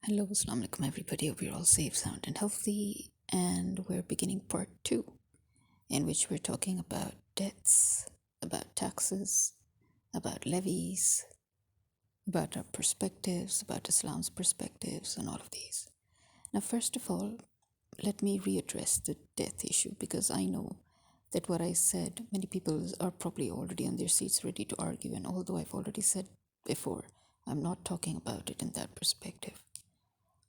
Hello, Assalamu alaikum everybody. Hope you're all safe, sound, and healthy. And we're beginning part 2, in which we're talking about debts, about taxes, about levies, about our perspectives, about Islam's perspectives, and all of these. Now, first of all, let me readdress the debt issue, because I know that what I said, many people are probably already on their seats ready to argue. And although I've already said before, I'm not talking about it in that perspective.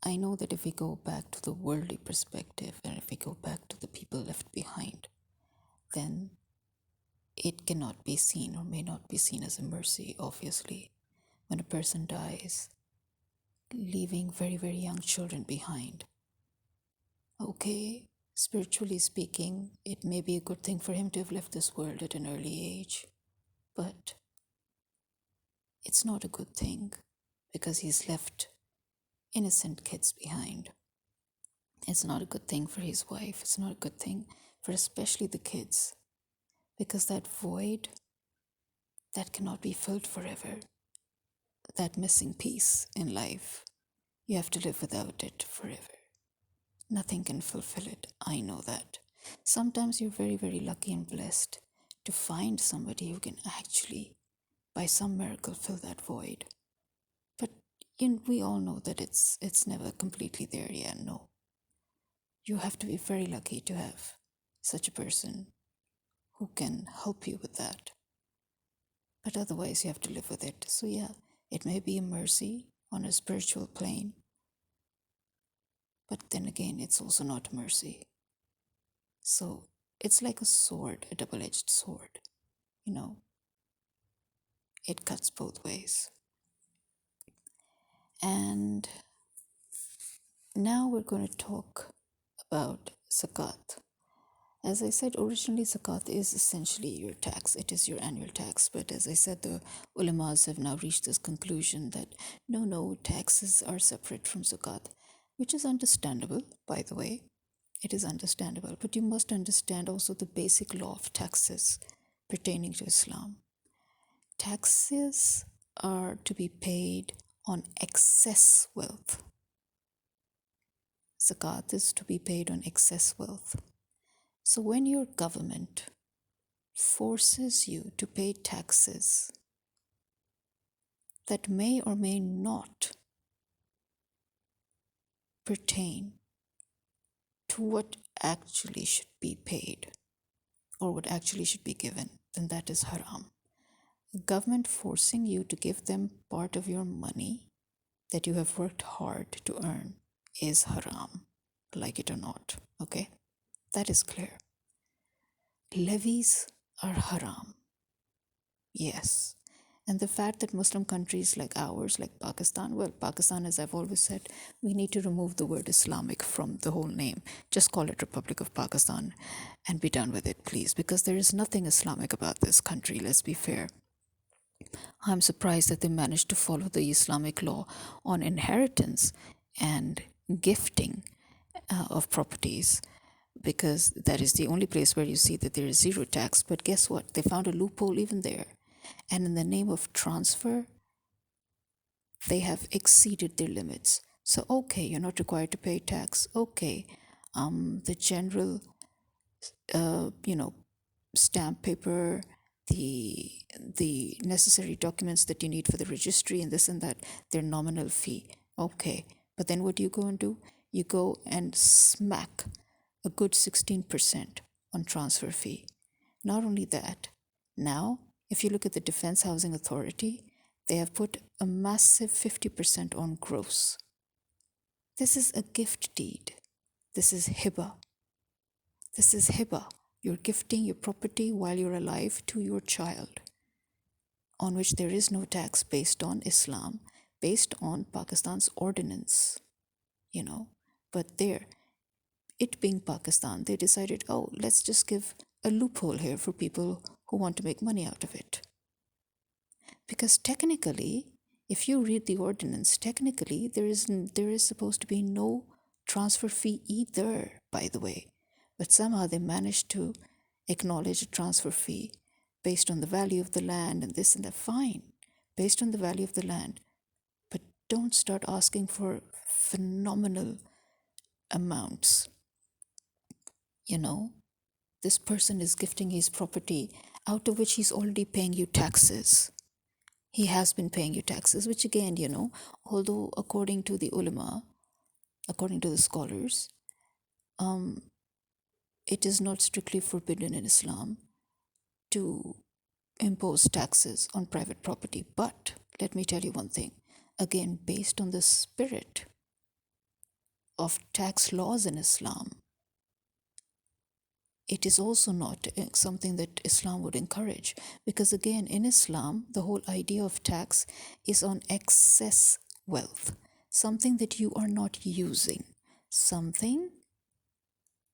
I know that if we go back to the worldly perspective, and if we go back to the people left behind, then it cannot be seen or may not be seen as a mercy, obviously, when a person dies, leaving very, very young children behind. Okay, spiritually speaking, it may be a good thing for him to have left this world at an early age, but it's not a good thing because he's left innocent kids behind. It's not a good thing for his wife. It's not a good thing for especially the kids, because that void, that cannot be filled forever. That missing piece in life, you have to live without it forever. Nothing can fulfill it. I know that. Sometimes you're very, very lucky and blessed to find somebody who can actually, by some miracle, fill that void. But we all know that it's never completely there yet. No. You have to be very lucky to have such a person who can help you with that. But otherwise, you have to live with it. So yeah, it may be a mercy on a spiritual plane, but then again, it's also not mercy. So it's like a sword, a double-edged sword. It cuts both ways. And now we're going to talk about zakat. As I said, originally zakat is essentially your tax. It is your annual tax. But as I said, the ulamas have now reached this conclusion that no, taxes are separate from zakat, which is understandable, by the way. It is understandable. But you must understand also the basic law of taxes pertaining to Islam. Taxes are to be paid on excess wealth. Zakat is to be paid on excess wealth. So when your government forces you to pay taxes that may or may not pertain to what actually should be paid or what actually should be given, then that is haram. The government forcing you to give them part of your money that you have worked hard to earn is haram, like it or not, okay? That is clear. Levies are haram. Yes. And the fact that Muslim countries like ours, like Pakistan, well, Pakistan, as I've always said, we need to remove the word Islamic from the whole name. Just call it Republic of Pakistan and be done with it, please, because there is nothing Islamic about this country, let's be fair. I'm surprised that they managed to follow the Islamic law on inheritance and gifting of properties, because that is the only place where you see that there is zero tax. But guess what? They found a loophole even there. And in the name of transfer, they have exceeded their limits. So, okay, you're not required to pay tax. Okay, the general, stamp paper, the necessary documents that you need for the registry and this and that, their nominal fee. Okay, but then what do you go and do? You go and smack a good 16% on transfer fee. Not only that, now, if you look at the Defense Housing Authority, they have put a massive 50% on gross. This is a gift deed. This is hiba. This is hiba. You're gifting your property while you're alive to your child, on which there is no tax based on Islam, based on Pakistan's ordinance, But there, it being Pakistan, they decided, let's just give a loophole here for people who want to make money out of it. Because technically, if you read the ordinance, technically there is supposed to be no transfer fee either, by the way. But somehow they managed to acknowledge a transfer fee based on the value of the land and this and that. Fine, based on the value of the land. But don't start asking for phenomenal amounts. This person is gifting his property out of which he's already paying you taxes. He has been paying you taxes, which again, although according to the ulama, according to the scholars, it is not strictly forbidden in Islam to impose taxes on private property. But let me tell you one thing, again, based on the spirit of tax laws in Islam, it is also not something that Islam would encourage. Because again, in Islam, the whole idea of tax is on excess wealth, something that you are not using, something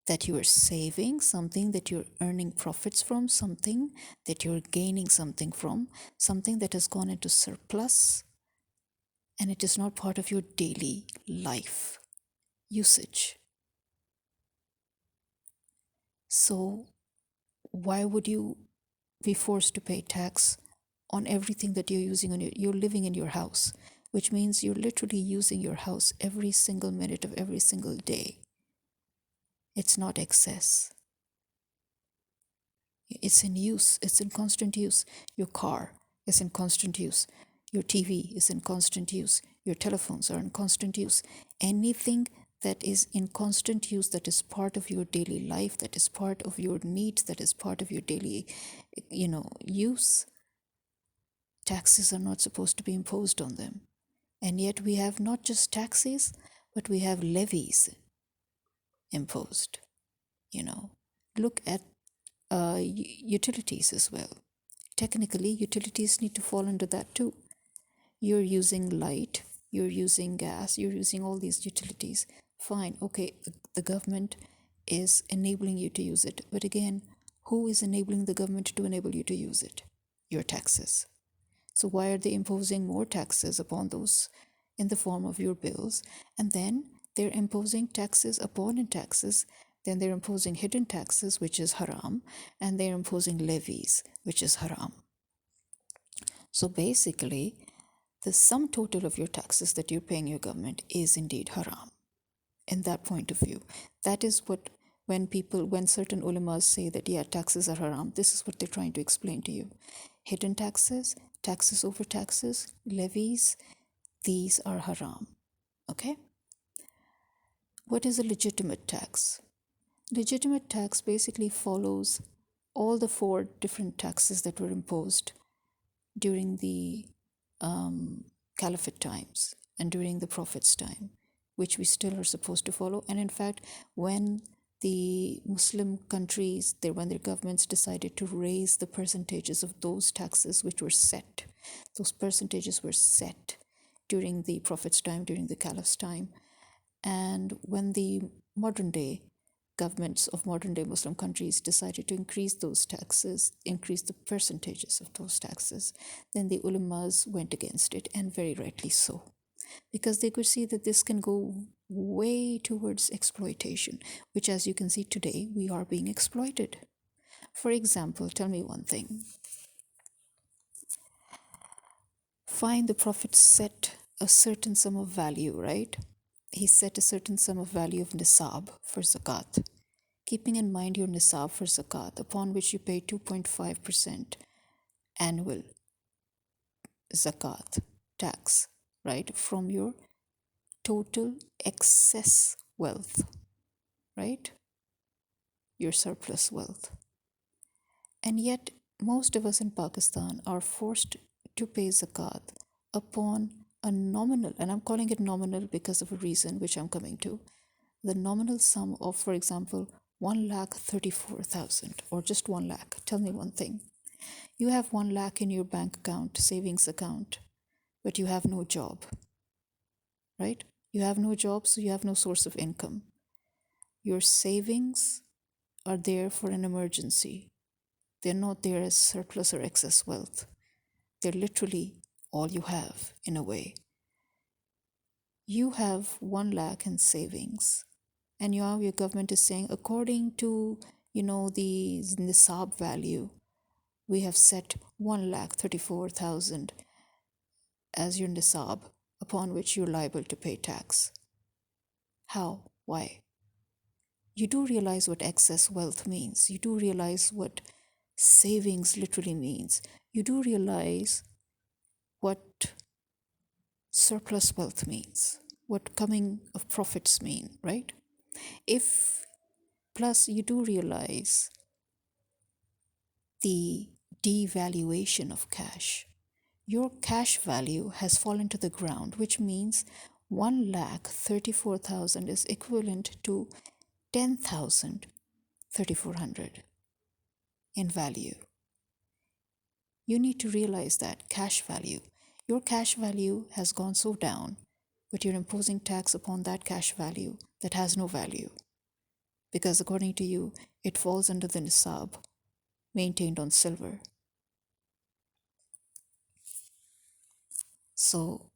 that you are saving, something that you're earning profits from, something that you're gaining something from, something that has gone into surplus, and it is not part of your daily life usage. So why would you be forced to pay tax on everything that you're using you're living in your house, which means you're literally using your house every single minute of every single day. It's not excess. It's in use, it's in constant use. Your car is in constant use. Your TV is in constant use. Your telephones are in constant use. Anything that is in constant use, that is part of your daily life, that is part of your needs, that is part of your daily, use, taxes are not supposed to be imposed on them. And yet we have not just taxes, but we have levies imposed. Look at utilities as well. Technically, utilities need to fall under that too. You're using light, you're using gas, you're using all these utilities. Fine, okay, the government is enabling you to use it. But again, who is enabling the government to enable you to use it? Your taxes. So why are they imposing more taxes upon those in the form of your bills? And then they're imposing taxes upon taxes. Then they're imposing hidden taxes, which is haram. And they're imposing levies, which is haram. So basically, the sum total of your taxes that you're paying your government is indeed haram. In that point of view, that is what, when certain ulamas say that, yeah, taxes are haram, this is what they're trying to explain to you. Hidden taxes, taxes over taxes, levies, these are haram. Okay? What is a legitimate tax? Legitimate tax basically follows all the 4 different taxes that were imposed during the Caliphate times and during the Prophet's time, which we still are supposed to follow. And in fact, when the Muslim countries, when their governments decided to raise the percentages of those taxes which were set, those percentages were set during the Prophet's time, during the Caliph's time. And when the modern day governments of modern day Muslim countries decided to increase those taxes, increase the percentages of those taxes, then the ulamas went against it, and very rightly so, because they could see that this can go way towards exploitation, which, as you can see today, we are being exploited. For example, tell me one thing. Fine, the Prophet set a certain sum of value, right? He set a certain sum of value of nisab for zakat, keeping in mind your nisab for zakat, upon which you pay 2.5% annual zakat tax, right, from your total excess wealth, right, your surplus wealth. And yet most of us in Pakistan are forced to pay zakat upon a nominal, and I'm calling it nominal because of a reason which I'm coming to, the nominal sum of, for example, 1,34,000 or just 1 lakh. Tell me one thing. You have 1 lakh in your bank account, savings account, but you have no job, right? You have no job, so you have no source of income. Your savings are there for an emergency. They're not there as surplus or excess wealth. They're literally all you have, in a way. You have 1 lakh in savings, and your government is saying, according to the nisab value, we have set 1,34,000 as your nisab upon which you're liable to pay tax. How? Why? You do realize what excess wealth means. You do realize what savings literally means. You do realize what surplus wealth means, what coming of profits mean, right? If plus you do realize the devaluation of cash. Your cash value has fallen to the ground, which means 1,34,000 is equivalent to 10,3400 in value. You need to realize that cash value. Your cash value has gone so down, but you're imposing tax upon that cash value that has no value. Because according to you, it falls under the nisab maintained on silver. So,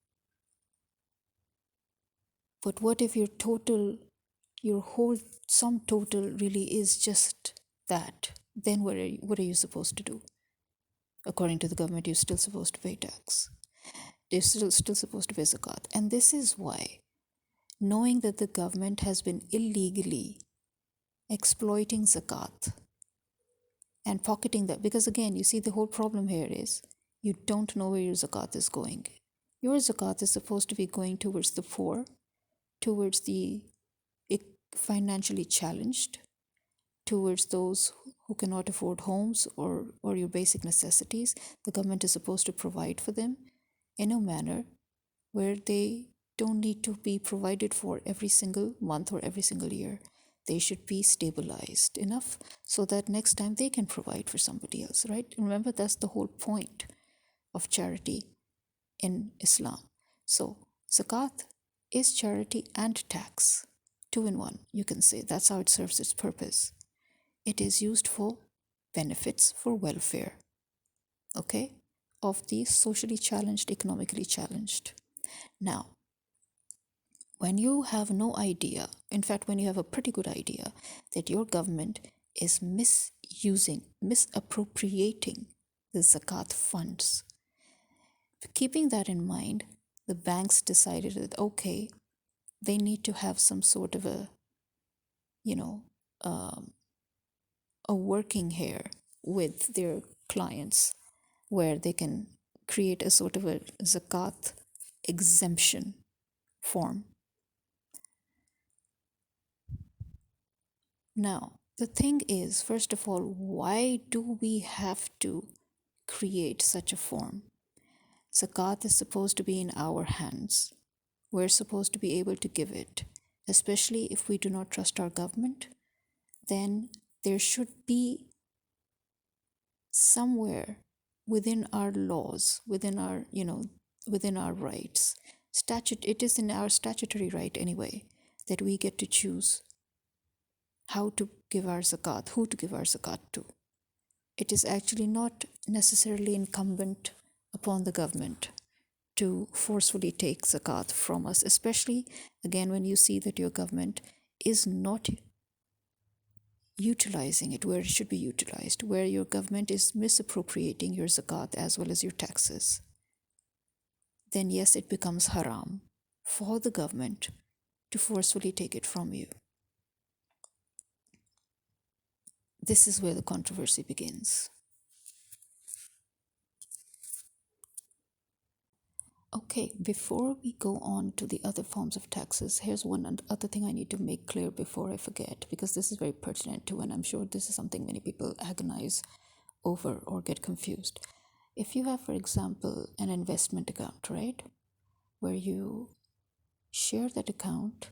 but what if your whole sum total really is just that? Then what are you supposed to do? According to the government, you're still supposed to pay tax. They're still supposed to pay zakat. And this is why, knowing that the government has been illegally exploiting zakat and pocketing that, because again, you see, the whole problem here is you don't know where your zakat is going. Your zakat is supposed to be going towards the poor, towards the financially challenged, towards those who cannot afford homes or your basic necessities. The government is supposed to provide for them in a manner where they don't need to be provided for every single month or every single year. They should be stabilized enough so that next time they can provide for somebody else, right? Remember, that's the whole point of charity in Islam. So, zakat is charity and tax. Two in one, you can say. That's how it serves its purpose. It is used for benefits, for welfare, okay, of the socially challenged, economically challenged. Now, when you have no idea, in fact, when you have a pretty good idea that your government is misappropriating the zakat funds, keeping that in mind, the banks decided that, okay, they need to have some sort of a, a working here with their clients where they can create a sort of a zakat exemption form. Now, the thing is, first of all, why do we have to create such a form? Zakat is supposed to be in our hands. We're supposed to be able to give it, especially if we do not trust our government. Then there should be somewhere within our laws, within our rights. It is in our statutory right anyway that we get to choose how to give our zakat, who to give our zakat to. It is actually not necessarily incumbent upon the government to forcefully take zakat from us, especially again when you see that your government is not utilizing it where it should be utilized, where your government is misappropriating your zakat as well as your taxes. Then yes, it becomes haram for the government to forcefully take it from you. This is where the controversy begins. Okay, before we go on to the other forms of taxes, here's one other thing I need to make clear before I forget, because this is very pertinent too, and I'm sure this is something many people agonize over or get confused. If you have, for example, an investment account, right, where you share that account,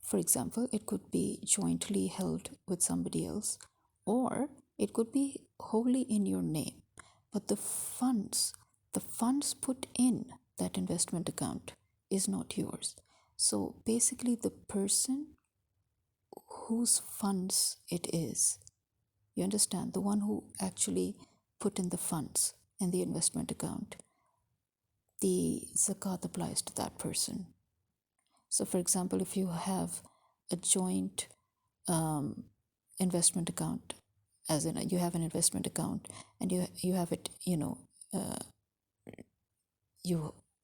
for example, it could be jointly held with somebody else, or it could be wholly in your name, but the funds put in that investment account is not yours. So basically, the person whose funds it is, you understand, the one who actually put in the funds in the investment account, the zakat applies to that person. So for example, if you have a joint investment account, as in you have an investment account and you have it, you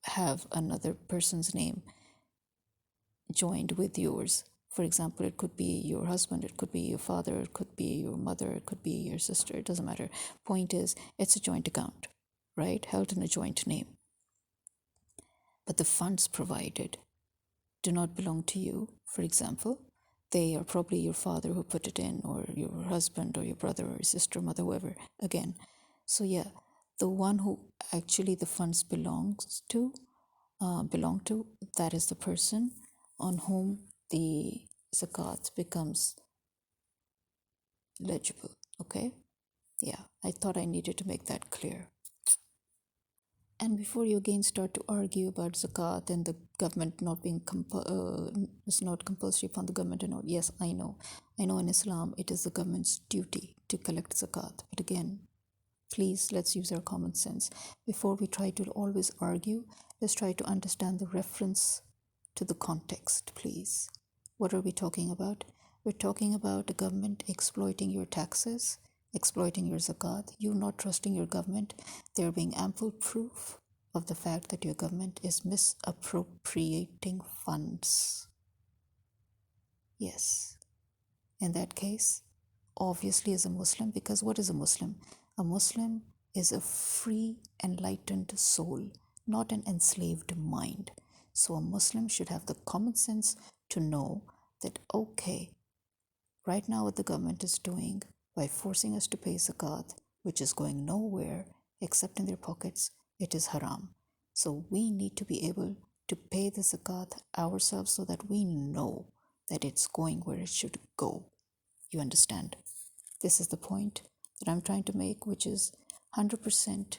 have another person's name joined with yours. For example, it could be your husband, it could be your father, it could be your mother, it could be your sister, it doesn't matter. Point is, it's a joint account, right? Held in a joint name. But the funds provided do not belong to you, for example. They are probably your father who put it in, or your husband, or your brother, or your sister, mother, whoever, again. So, yeah, the one who actually the funds belong to, that is the person on whom the zakat becomes legible. Okay? Yeah, I thought I needed to make that clear. And before you again start to argue about zakat and the government not being is not compulsory upon the government and all, yes, I know in Islam it is the government's duty to collect zakat. But again, please, let's use our common sense. Before we try to always argue, let's try to understand the reference to the context, please. What are we talking about? We're talking about the government exploiting your taxes, exploiting your zakat, you not trusting your government, there being ample proof of the fact that your government is misappropriating funds. Yes. In that case, obviously as a Muslim, because what is a Muslim? A Muslim is a free, enlightened soul, not an enslaved mind. So a Muslim should have the common sense to know that, okay, right now what the government is doing by forcing us to pay zakat, which is going nowhere except in their pockets, it is haram. So we need to be able to pay the zakat ourselves so that we know that it's going where it should go. You understand? This is the point that I'm trying to make, which is 100%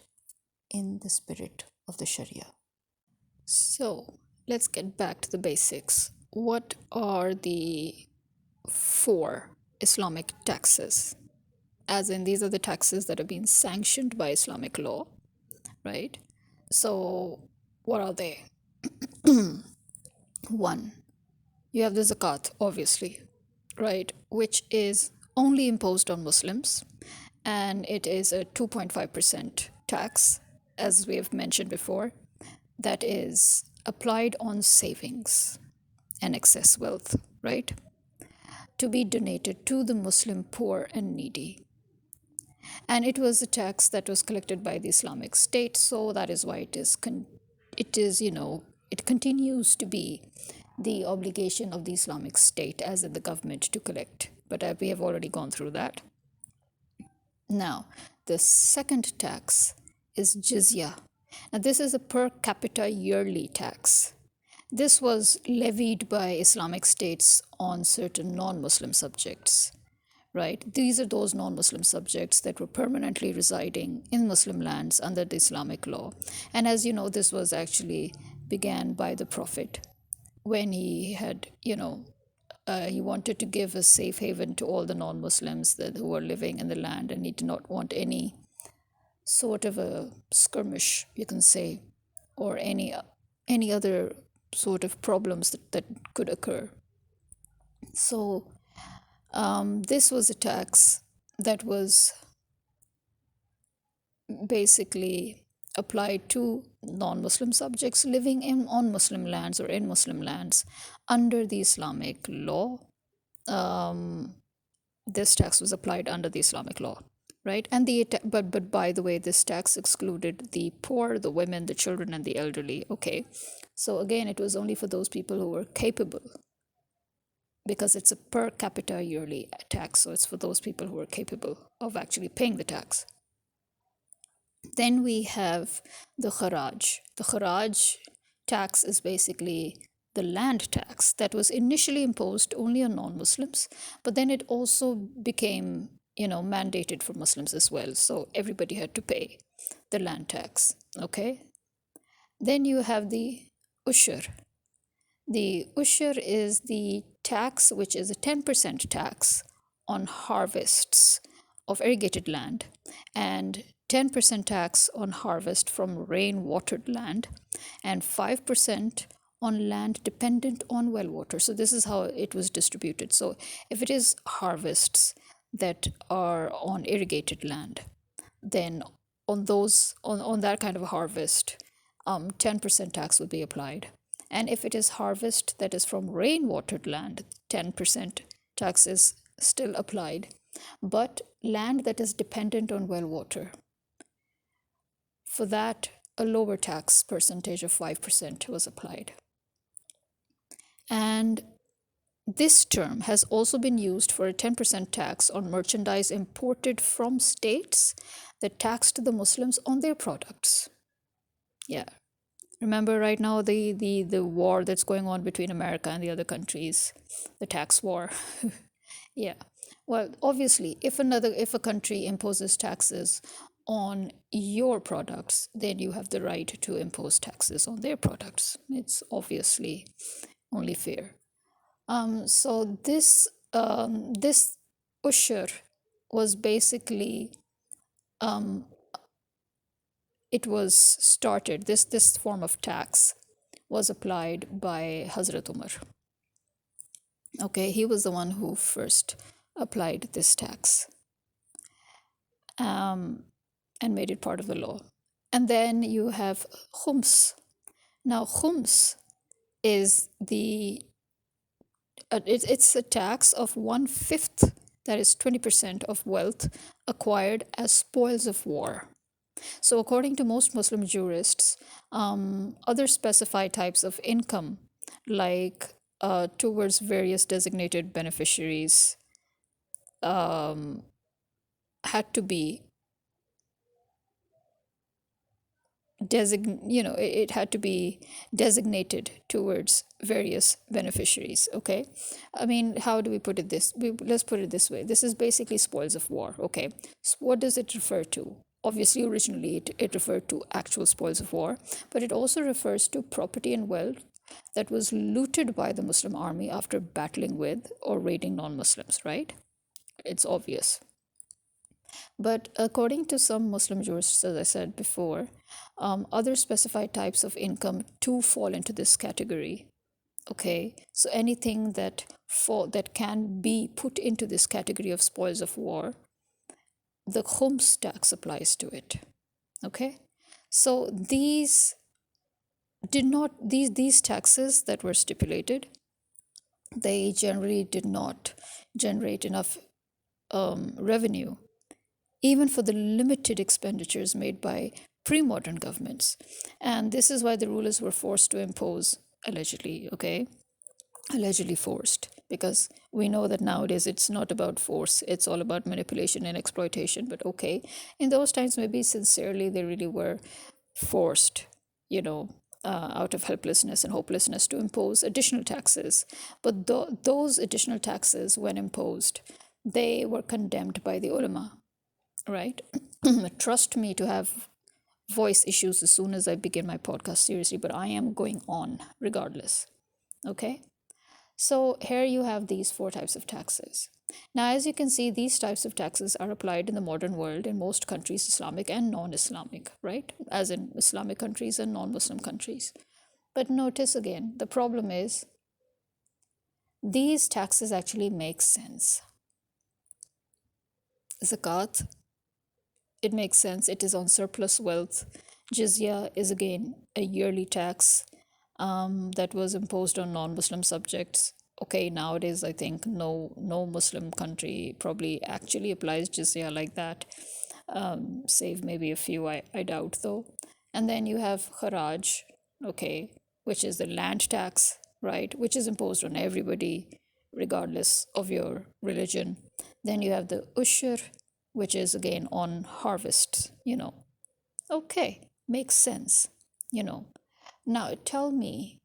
in the spirit of the Sharia. So let's get back to the basics. What are the 4 Islamic taxes? As in, these are the taxes that have been sanctioned by Islamic law, right? So, what are they? 1, you have the zakat, obviously, right? Which is only imposed on Muslims, and it is a 2.5% tax, as we have mentioned before, that is applied on savings and excess wealth, right? To be donated to the Muslim poor and needy. And it was a tax that was collected by the Islamic State, so that is why it continues to be the obligation of the Islamic State, as in the government, to collect. But we have already gone through that. Now, the second tax is jizya. Now, this is a per capita yearly tax. This was levied by Islamic states on certain non-Muslim subjects, right? These are those non-Muslim subjects that were permanently residing in Muslim lands under the Islamic law. And as you know, this was actually began by the Prophet when he had, he wanted to give a safe haven to all the non-Muslims who were living in the land, and he did not want any sort of a skirmish, you can say, or any other sort of problems that could occur. So this was a tax that was basically applied to non-Muslim subjects living on Muslim lands or in Muslim lands under the Islamic law. This tax was applied under the Islamic law, right? And but by the way, this tax excluded the poor, the women, the children, and the elderly. Okay, so again, it was only for those people who were capable, because it's a per capita yearly tax, so it's for those people who are capable of actually paying the tax. Then we have the kharaj. The kharaj tax is basically the land tax that was initially imposed only on non-Muslims, but then it also became, mandated for Muslims as well. So everybody had to pay the land tax. Okay. Then you have the ushur. The ushur is the tax, which is a 10% tax on harvests of irrigated land, and 10% tax on harvest from rain-watered land, and 5% on land dependent on well water. So this is how it was distributed. So if it is harvests that are on irrigated land, then on that kind of harvest, 10% tax would be applied. And if it is harvest that is from rainwatered land, 10% tax is still applied. But land that is dependent on well water, for that, a lower tax percentage of 5% was applied. And this term has also been used for a 10% tax on merchandise imported from states that taxed the Muslims on their products. Yeah. Remember right now the war that's going on between America and the other countries, the tax war. Yeah. Well, obviously, if a country imposes taxes on your products, then you have the right to impose taxes on their products. It's obviously only fair. So this ushur was basically it was started. This form of tax was applied by Hazrat Umar. Okay, he was the one who first applied this tax and made it part of the law. And then you have khums. Now khums is it's a tax of 1/5, that is 20% of wealth acquired as spoils of war. So, according to most Muslim jurists, other specified types of income, like towards various designated beneficiaries, had to be it had to be designated towards various beneficiaries. Okay, I mean, how do we put it let's put it this way. This is basically spoils of war. Okay, so what does it refer to? Obviously, originally it referred to actual spoils of war, but it also refers to property and wealth that was looted by the Muslim army after battling with or raiding non-Muslims, right? It's obvious. But according to some Muslim jurists, as I said before, other specified types of income too fall into this category. Okay, so anything that can be put into this category of spoils of war, the khums tax applies to it. Okay, so these taxes that were stipulated, they generally did not generate enough revenue even for the limited expenditures made by pre-modern governments. And this is why the rulers were forced to impose, allegedly, okay? Allegedly forced, because we know that nowadays it's not about force, it's all about manipulation and exploitation. But okay, in those times, maybe sincerely, they really were forced, out of helplessness and hopelessness to impose additional taxes. But those additional taxes, when imposed, they were condemned by the ulama, right? Trust me to have voice issues as soon as I begin my podcast, seriously, but I am going on regardless. Okay? So here you have these four types of taxes. Now, as you can see, these types of taxes are applied in the modern world in most countries, Islamic and non-Islamic, right? As in Islamic countries and non-Muslim countries. But notice again, the problem is these taxes actually make sense. Zakat, it makes sense. It is on surplus wealth. Jizya is again a yearly tax that was imposed on non-Muslim subjects. Okay, nowadays I think no Muslim country probably actually applies jizya like that, save maybe a few. I doubt though. And then you have kharaj, okay, which is the land tax, right, which is imposed on everybody regardless of your religion. Then you have the ushur, which is again on harvest. Okay, makes sense, you know. Now tell me,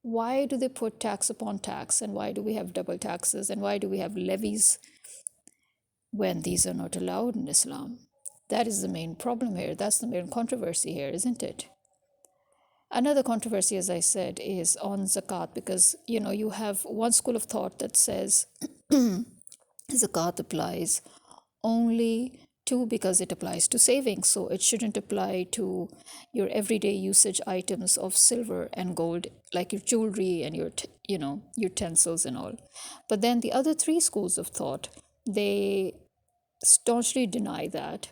why do they put tax upon tax, and why do we have double taxes, and why do we have levies when these are not allowed in Islam? That is the main problem here. That's the main controversy here, isn't it? Another controversy, as I said, is on zakat, because you have one school of thought that says zakat applies only to, because it applies to savings, so it shouldn't apply to your everyday usage items of silver and gold, like your jewelry and your utensils and all. But then the other three schools of thought, they staunchly deny that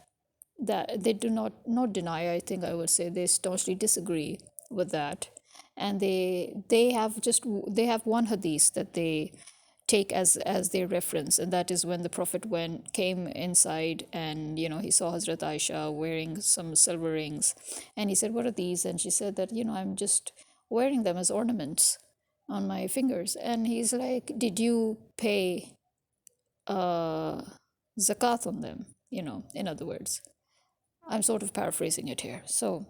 that they do not deny. I think I would say they staunchly disagree with that, and they have one hadith that they take as their reference, and that is when the prophet came inside, and he saw Hazrat Aisha wearing some silver rings, and he said, "What are these?" And she said that, "I'm just wearing them as ornaments on my fingers." And he's like, "Did you pay uh zakat on them?" In other words, I'm sort of paraphrasing it here. So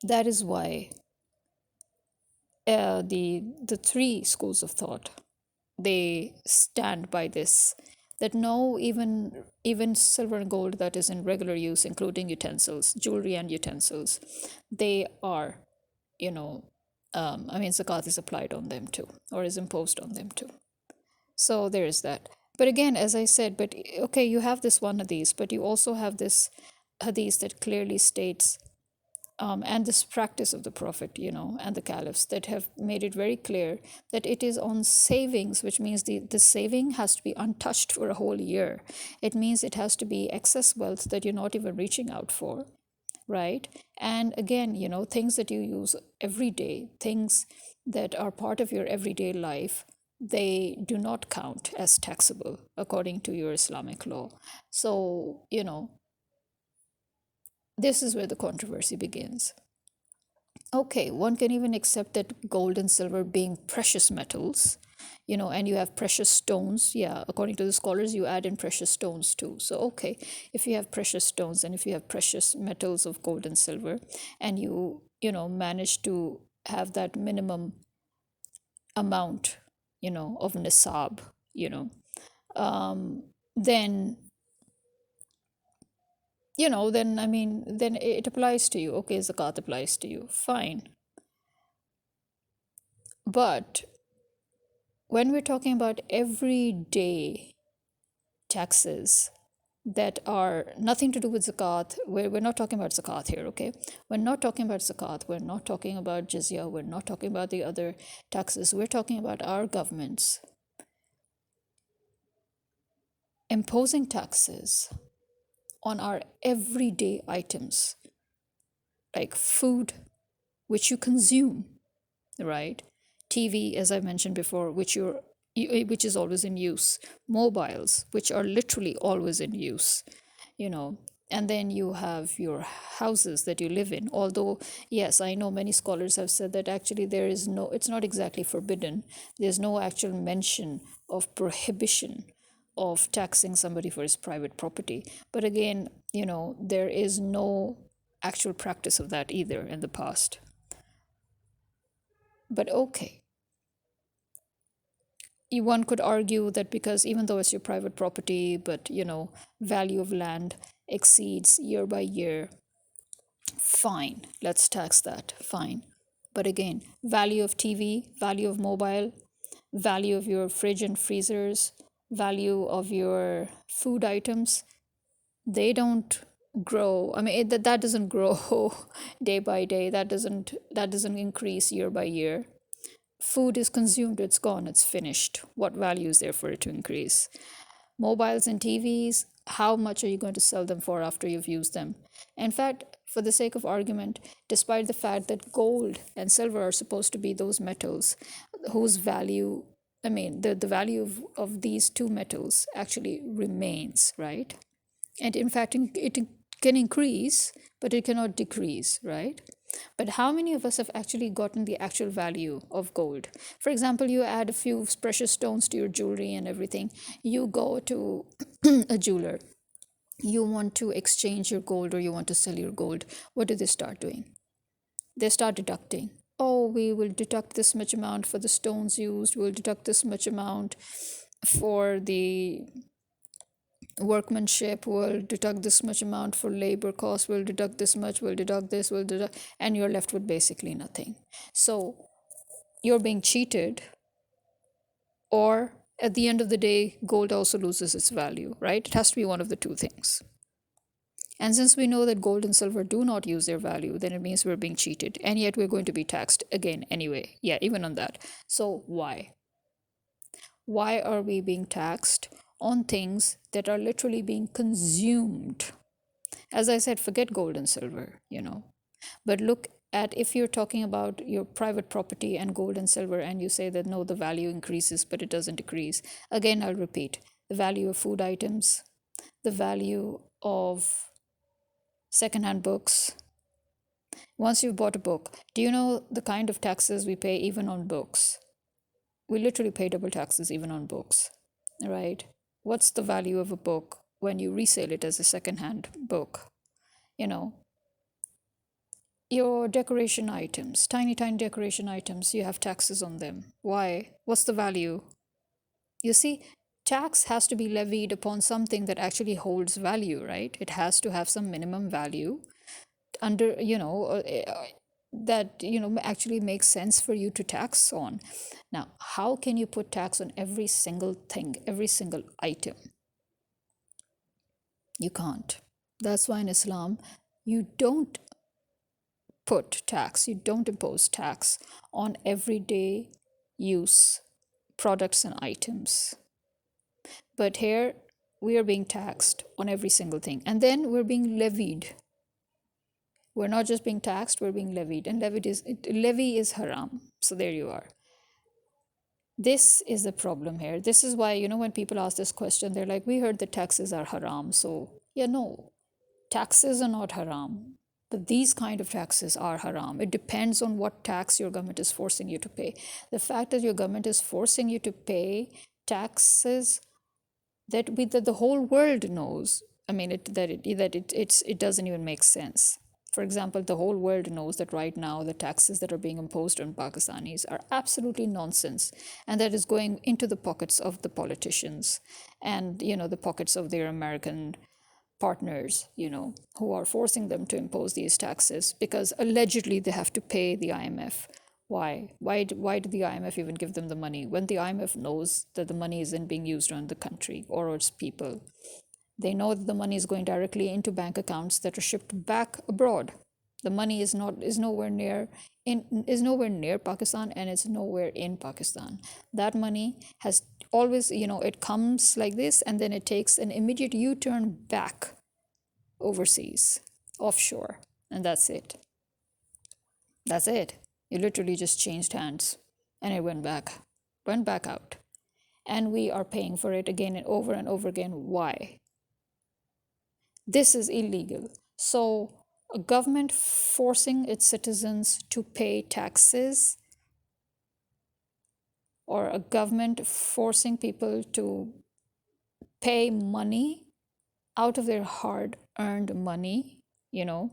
that is why the three schools of thought, they stand by this, that no, even silver and gold that is in regular use, including utensils, jewelry and utensils, they are, you know, I mean, zakat is applied on them too, or is imposed on them too. So there is that. But again, as I said, but okay, you have this one hadith, but you also have this hadith that clearly states, and this practice of the Prophet, and the caliphs, that have made it very clear that it is on savings, which means the saving has to be untouched for a whole year. It means it has to be excess wealth that you're not even reaching out for, right? And again, things that you use every day, things that are part of your everyday life, they do not count as taxable according to your Islamic law. So, this is where the controversy begins. Okay, one can even accept that gold and silver being precious metals, and you have precious stones. Yeah, according to the scholars, you add in precious stones too. So, okay, if you have precious stones and if you have precious metals of gold and silver, and manage to have that minimum amount, of nisab, you know, then, then I mean, then it applies to you. Okay, zakat applies to you. Fine. But when we're talking about everyday taxes that are nothing to do with zakat, we're not talking about zakat here, okay? We're not talking about zakat, we're not talking about jizya, we're not talking about the other taxes. We're talking about our governments imposing taxes on our everyday items, like food, which you consume, right? TV, as I mentioned before, which is always in use. Mobiles, which are literally always in use, you know. And then you have your houses that you live in. Although, yes, I know many scholars have said that actually it's not exactly forbidden. There's no actual mention of prohibition of taxing somebody for his private property. But again, there is no actual practice of that either in the past. But okay, one could argue that because even though it's your private property, but value of land exceeds year by year, fine, let's tax that, fine. But again, value of TV, value of mobile, value of your fridge and freezers, value of your food items, they don't grow. I mean, that doesn't grow day by day. That doesn't increase year by year. Food is consumed, it's gone, it's finished. What value is there for it to increase? Mobiles and TVs, how much are you going to sell them for after you've used them? In fact, for the sake of argument, despite the fact that gold and silver are supposed to be those metals whose value, I mean, the value of these two metals actually remains, right? And in fact, it can increase, but it cannot decrease, right? But how many of us have actually gotten the actual value of gold? For example, you add a few precious stones to your jewelry and everything. You go to a jeweler. You want to exchange your gold or you want to sell your gold. What do they start doing? They start deducting. Oh, we will deduct this much amount for the stones used. We'll deduct this much amount for the workmanship. Will deduct this much amount for labor costs. Will deduct this much. Will deduct this. Will deduct, and you're left with basically nothing. So you're being cheated, or at the end of the day, gold also loses its value, right? It has to be one of the two things. And since we know that gold and silver do not use their value, then it means we're being cheated, and yet we're going to be taxed again anyway. Yeah, even on that. So why? Why are we being taxed on things that are literally being consumed? As I said, forget gold and silver, but look at, if you're talking about your private property and gold and silver, and you say that no, the value increases but it doesn't decrease. Again, I'll repeat, the value of food items, the value of secondhand books. Once you've bought a book, do you know the kind of taxes we pay even on books? We literally pay double taxes even on books, right? What's the value of a book when you resell it as a secondhand book? You know, your decoration items, tiny, tiny decoration items, you have taxes on them. Why? What's the value? You see, tax has to be levied upon something that actually holds value, right? It has to have some minimum value under, that, actually makes sense for you to tax on. Now, how can you put tax on every single thing, every single item? You can't. That's why in Islam, you don't you don't impose tax on everyday use products and items. But here, we are being taxed on every single thing. And then we're being levied. We're not just being taxed, we're being levied. And levy is haram. So there you are. This is the problem here. This is why, when people ask this question, they're like, we heard that taxes are haram. So, yeah, no, taxes are not haram. But these kind of taxes are haram. It depends on what tax your government is forcing you to pay. The fact that your government is forcing you to pay taxes that the whole world knows, I mean, it doesn't even make sense. For example, the whole world knows that right now the taxes that are being imposed on Pakistanis are absolutely nonsense, and that is going into the pockets of the politicians and the pockets of their American partners, who are forcing them to impose these taxes because allegedly they have to pay the IMF. Why? Why did the IMF even give them the money when the IMF knows that the money isn't being used on the country or its people? They know that the money is going directly into bank accounts that are shipped back abroad. The money is nowhere near Pakistan, and it's nowhere in Pakistan. That money has always, it comes like this, and then it takes an immediate U-turn back overseas, offshore, and that's it. That's it. It literally just changed hands, and it went back out. And we are paying for it again and over again. Why? This is illegal. So, a government forcing its citizens to pay taxes, or a government forcing people to pay money out of their hard earned money, and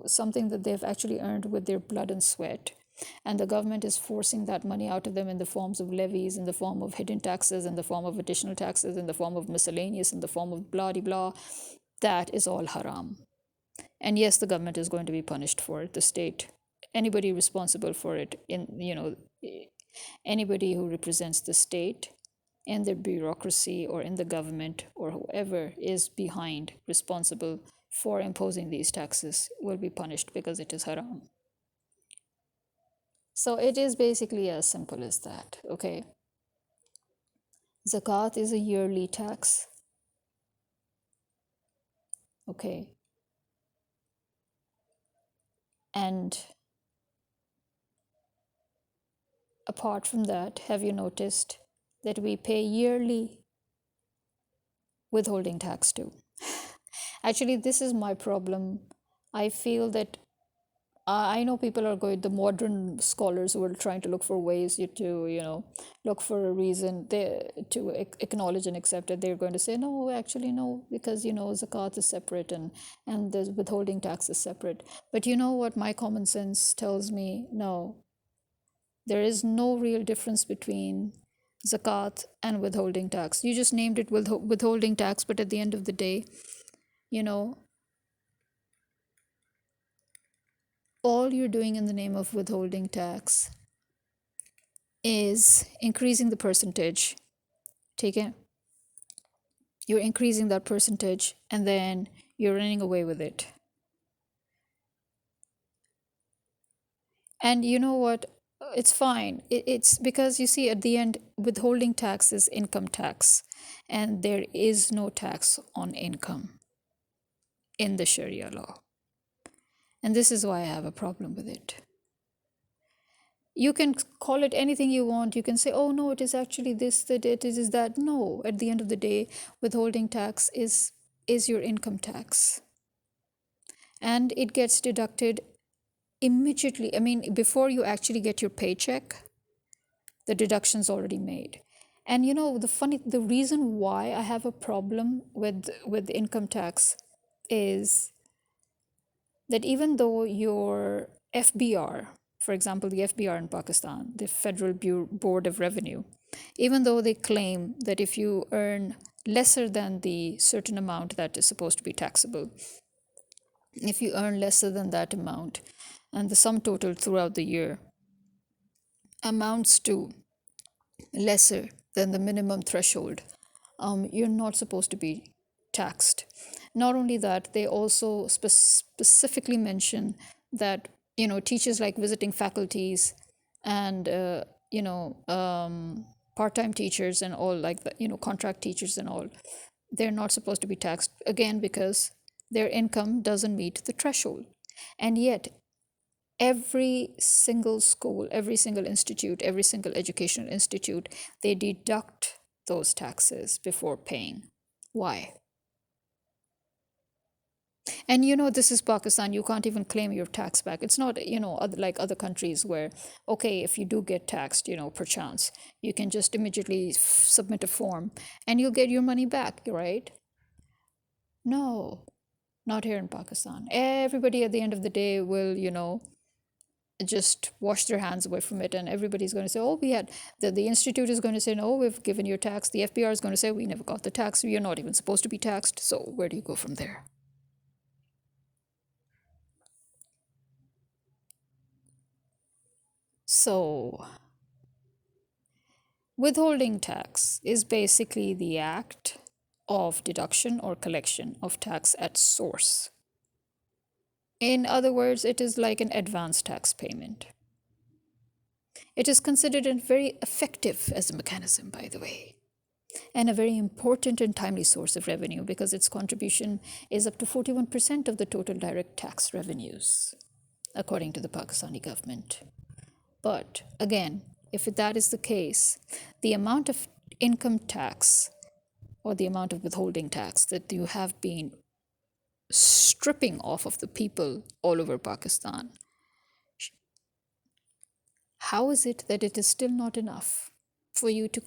something that they've actually earned with their blood and sweat. And the government is forcing that money out of them in the forms of levies, in the form of hidden taxes, in the form of additional taxes, in the form of miscellaneous, in the form of blah blah. That is all haram. And yes, the government is going to be punished for it, the state, anybody responsible for it, anybody who represents the state in the bureaucracy or in the government or whoever is behind responsible for imposing these taxes will be punished because it is haram. So it is basically as simple as that, okay? Zakat is a yearly tax, okay? And apart from that, have you noticed that we pay yearly withholding tax too? Actually, this is my problem. I feel that I know people are going, the modern scholars who are trying to look for ways to, look for a reason to acknowledge and accept it. They're going to say, no, actually, no, because, zakat is separate and the withholding tax is separate. But you know what? My common sense tells me, no, there is no real difference between zakat and withholding tax. You just named it withholding tax, but at the end of the day, you know, all you're doing in the name of withholding tax is increasing the percentage. Take it? You're increasing that percentage and then you're running away with it. And you know what? it's fine. It's because you see, at the end, withholding tax is income tax, and there is no tax on income in the Sharia law. And this is why I have a problem with it. You can call it anything you want. You can say, oh no, it is actually this, that it is that. No, at the end of the day, withholding tax is your income tax. And it gets deducted immediately. I mean, before you actually get your paycheck, the deduction's already made. And the reason why I have a problem with income tax is that even though your FBR, for example, the FBR in Pakistan, the Federal Board of Revenue, even though they claim that if you earn lesser than the certain amount that is supposed to be taxable, if you earn lesser than that amount, and the sum total throughout the year amounts to lesser than the minimum threshold, you're not supposed to be taxed. Not only that, they also specifically mention that teachers like visiting faculties and part-time teachers and all, like the contract teachers and all, they're not supposed to be taxed, again because their income doesn't meet the threshold. And yet every single school, every single institute, every single educational institute, they deduct those taxes before paying. Why? And this is Pakistan. You can't even claim your tax back. It's not, like other countries where, okay, if you do get taxed, perchance, you can just immediately submit a form and you'll get your money back, right? No, not here in Pakistan. Everybody at the end of the day will, just wash their hands away from it, and everybody's going to say, oh, we had the institute is going to say, no, we've given your tax. The FBR is going to say, we never got the tax. You're not even supposed to be taxed. So where do you go from there? So withholding tax is basically the act of deduction or collection of tax at source. In other words, it is like an advance tax payment. It is considered very effective as a mechanism, by the way, and a very important and timely source of revenue because its contribution is up to 41% of the total direct tax revenues, according to the Pakistani government. But again, if that is the case, the amount of income tax or the amount of withholding tax that you have been stripping off of the people all over Pakistan, how is it that it is still not enough for you to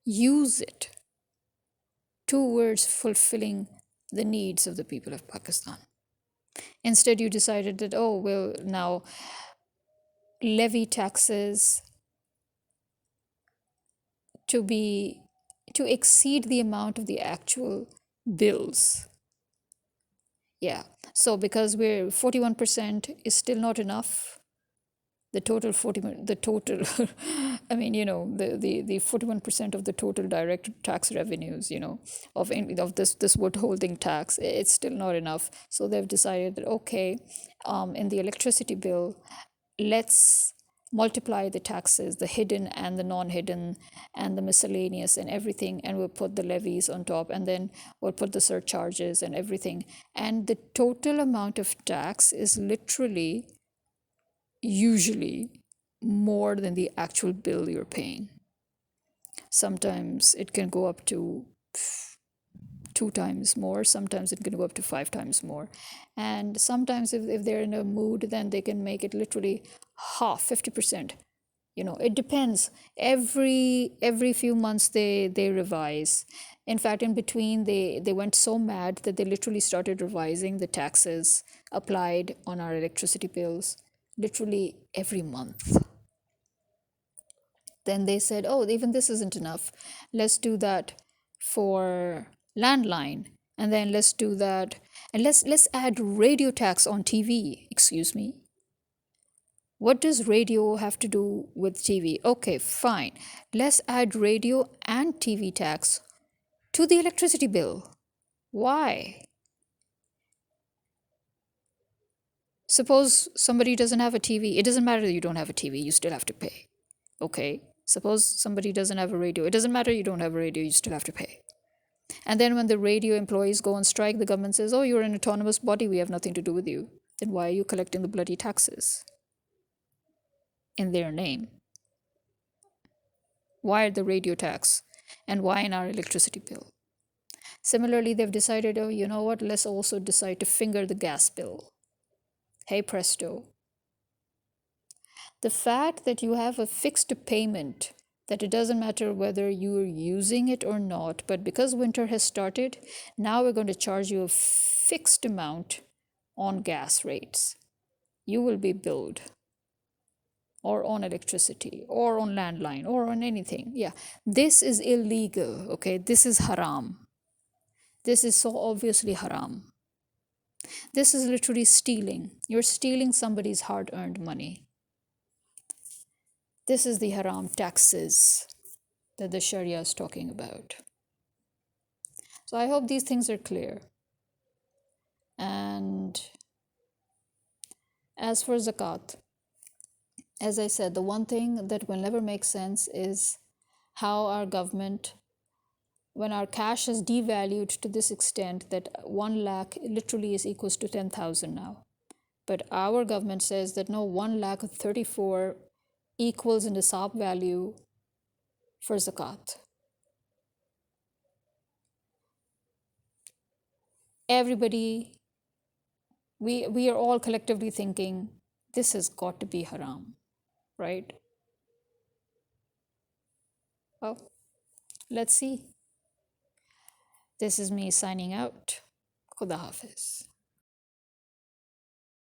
use it towards fulfilling the needs of the people of Pakistan? Instead, you decided that, oh, we'll now levy taxes to exceed the amount of the actual bills. Yeah. So because we're 41% is still not enough, the total I mean, the 41% of the total direct tax revenues, of this withholding tax, it's still not enough. So they've decided that, okay, in the electricity bill, let's multiply the taxes, the hidden and the non-hidden and the miscellaneous and everything, and we'll put the levies on top, and then we'll put the surcharges and everything, and the total amount of tax is literally usually more than the actual bill you're paying. Sometimes it can go up to 2 times more, sometimes it can go up to 5 times more. And sometimes if they're in a mood, then they can make it literally half, 50%. It depends. Every few months they revise. In fact, in between they went so mad that they literally started revising the taxes applied on our electricity bills literally every month. Then they said, oh, even this isn't enough. Let's do that for landline. And then let's do that. And let's add radio tax on TV. Excuse me. What does radio have to do with TV? Okay, fine. Let's add radio and TV tax to the electricity bill. Why? Suppose somebody doesn't have a TV. It doesn't matter that you don't have a TV, you still have to pay. Okay. Suppose somebody doesn't have a radio. It doesn't matter you don't have a radio, you still have to pay. And then when the radio employees go on strike, the government says, oh, you're an autonomous body, we have nothing to do with you. Then why are you collecting the bloody taxes in their name? Why the radio tax? And why in our electricity bill? Similarly, they've decided, oh, you know what, let's also decide to finger the gas bill. Hey presto. The fact that you have a fixed payment, that it doesn't matter whether you're using it or not, but because winter has started, now we're going to charge you a fixed amount on gas rates. You will be billed, or on electricity, or on landline, or on anything. Yeah, this is illegal, okay? This is haram. This is so obviously haram. This is literally stealing. You're stealing somebody's hard-earned money. This is the haram taxes that the Sharia is talking about. So I hope these things are clear. And as for zakat, as I said, the one thing that will never make sense is how our government, when our cash is devalued to this extent that 1 lakh literally is equals to 10,000 now. But our government says that no, 1 lakh 34 equals in the nisab value for zakat. Everybody, we are all collectively thinking this has got to be haram, right? Well, let's see. This is me signing out. Khuda Hafiz.